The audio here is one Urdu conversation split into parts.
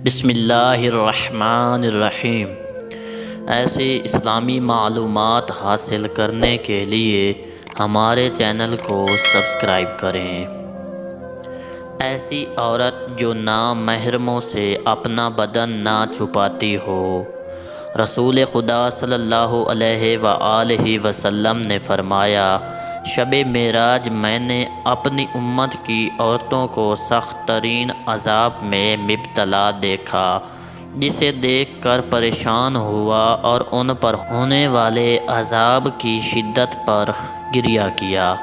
بسم اللہ الرحمن الرحیم۔ ایسی اسلامی معلومات حاصل کرنے کے لیے ہمارے چینل کو سبسکرائب کریں۔ ایسی عورت جو نامحرموں سے اپنا بدن نہ چھپاتی ہو۔ رسول خدا صلی اللہ علیہ وآلہ وسلم نے فرمایا، شب معراج میں نے اپنی امت کی عورتوں کو سخت ترین عذاب میں مبتلا دیکھا، جسے دیکھ کر پریشان ہوا اور ان پر ہونے والے عذاب کی شدت پر گریہ کیا۔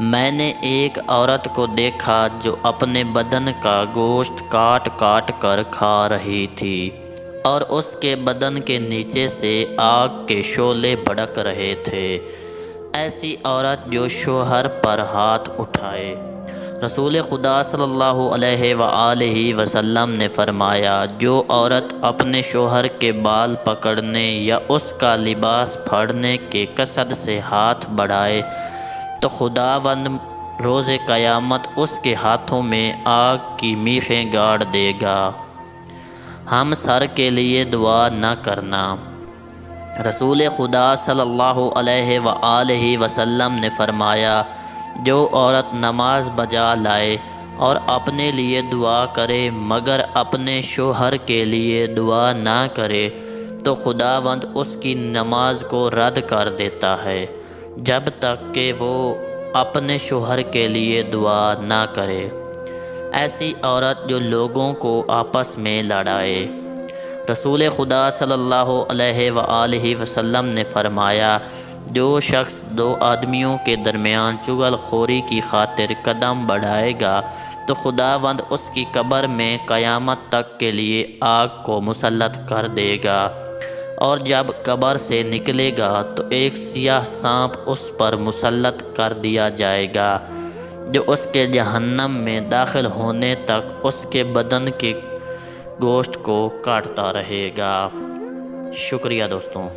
میں نے ایک عورت کو دیکھا جو اپنے بدن کا گوشت کاٹ کاٹ کر کھا رہی تھی اور اس کے بدن کے نیچے سے آگ کے شعلے بھڑک رہے تھے۔ ایسی عورت جو شوہر پر ہاتھ اٹھائے۔ رسول خدا صلی اللہ علیہ وآلہ وسلم نے فرمایا، جو عورت اپنے شوہر کے بال پکڑنے یا اس کا لباس پھاڑنے کے قصد سے ہاتھ بڑھائے تو خداوند روز قیامت اس کے ہاتھوں میں آگ کی میخیں گاڑ دے گا۔ ہم سر کے لیے دعا نہ کرنا۔ رسول خدا صلی اللہ علیہ وآلہ وسلم نے فرمایا، جو عورت نماز بجا لائے اور اپنے لیے دعا کرے مگر اپنے شوہر کے لیے دعا نہ کرے تو خداوند اس کی نماز کو رد کر دیتا ہے جب تک کہ وہ اپنے شوہر کے لیے دعا نہ کرے۔ ایسی عورت جو لوگوں کو آپس میں لڑائے۔ رسول خدا صلی اللہ علیہ وآلہ وسلم نے فرمایا، جو شخص دو آدمیوں کے درمیان چغل خوری کی خاطر قدم بڑھائے گا تو خداوند اس کی قبر میں قیامت تک کے لیے آگ کو مسلط کر دے گا، اور جب قبر سے نکلے گا تو ایک سیاہ سانپ اس پر مسلط کر دیا جائے گا، جو اس کے جہنم میں داخل ہونے تک اس کے بدن کے گوشت کو کاٹتا رہے گا۔ شکریہ دوستوں۔